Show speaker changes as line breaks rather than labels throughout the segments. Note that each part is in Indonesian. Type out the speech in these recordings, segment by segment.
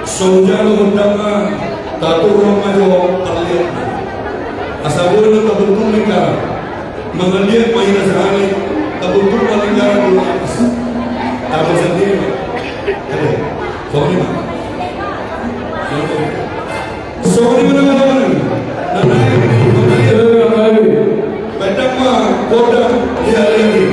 Saujalo dama taturong mayo palit. Asabul na tabuntung mereka mengeliat mahina sehari tabuntung malinggaran dulu atas. Tapos sendiri. Ada. Sorry ma. Sorry mana. Nanai. Betapa kodam dia lagi.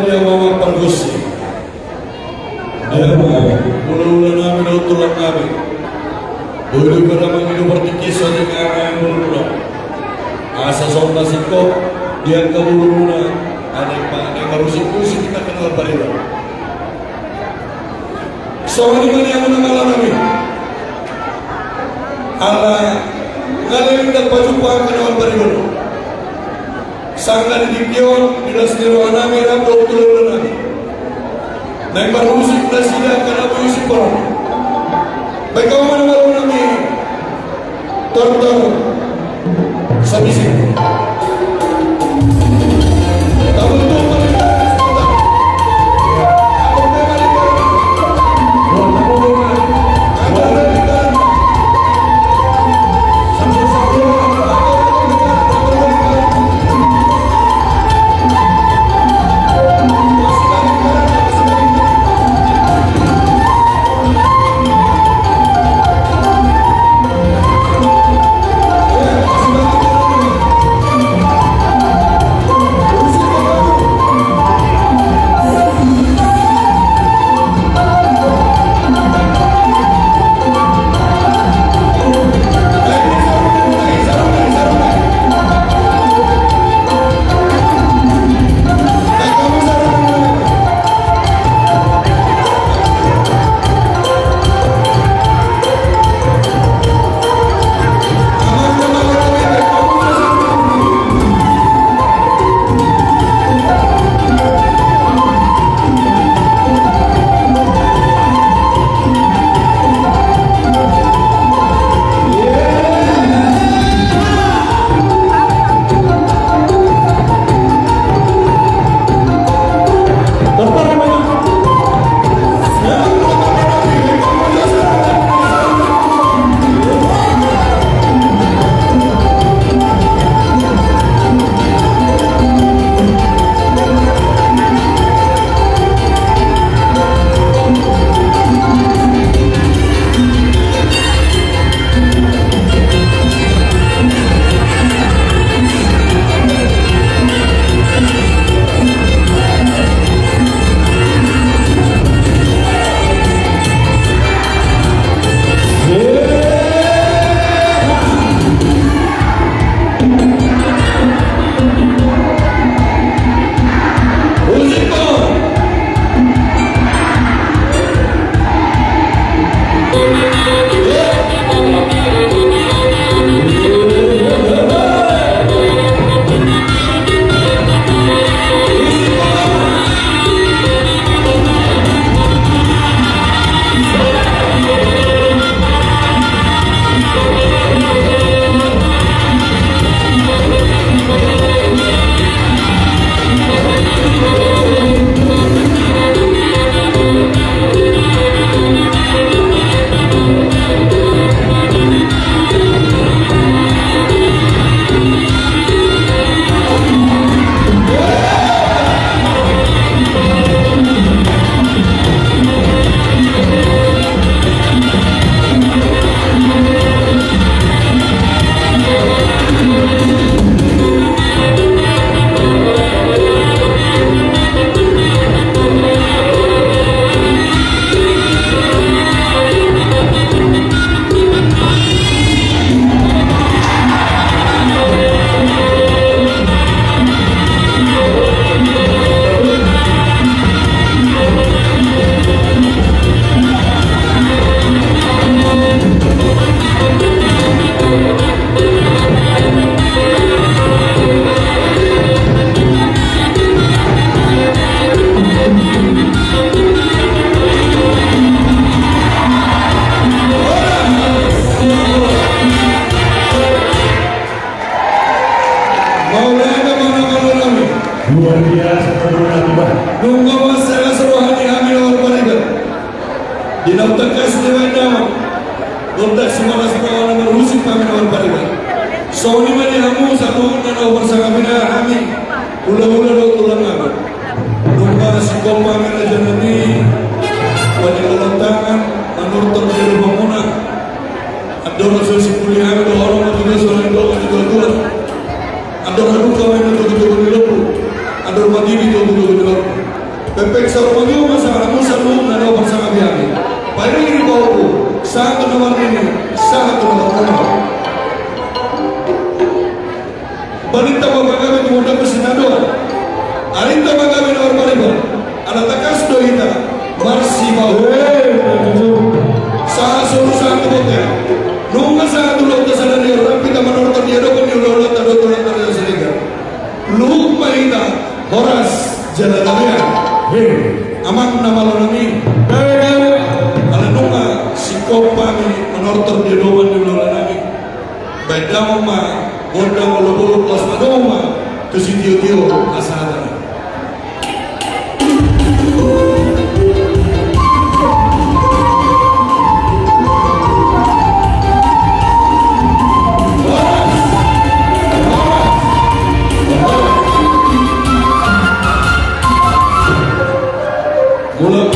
dia mama pergusi. Dia mau mula-mula namin o tulak namin. Dulu ka naman inumartikis sa tingin ang mula-mula. Asa sa unasin ko, diyan ka mula-mula. Anay marusik-usik kita kenal barilan. So, ano man yung nangalan namin? Ngayon nagpatupang kenal barilan. Sangka didikyon, dinasniruan namin ang tulong namin. Nagmarusik na sila karena musik ko. Baik kamu mana-mana namin. Tor-tor. Sa bisik.
Luar biasa penurunan tiba.
Nunggu masalah serohani kami orang beribadah. Di nautak kasih dewan nama. Nuntak semua orang berusik kami orang beribadah. So ni mani hamu satu dan orang bersama bina kami. Ula-ula do tulang kami. Nunggu si koma kami janani. Wajib tangan menurut terjadi bangunan. Ada rasul si kuliah kami orang bertugas orang doa juga. Ada orang kami yang betul-betul ada rumah diri itu betul-betul sa rumagyo sa alam sa loob na loob sa kabiyabi. Paring ko po, sa ato naman rin, sa ato naman rin. Balita mo kami tumuda ko Senado. Arinta mo kami na orpanibo. Alatakas do ita, marsi ba? Sa solusan ko po. Nung sa ato loob sa lanyo, rapita manorto niya do kung yung lolo tado tulad na sa liga. Luhuk mahita, horas, jalan-jalan. Amak na malonami. Alam nung si Kopa menortor di doon di lola namin. Baik daw gorda mo lubulog plus madoma to si Tio asada. Mula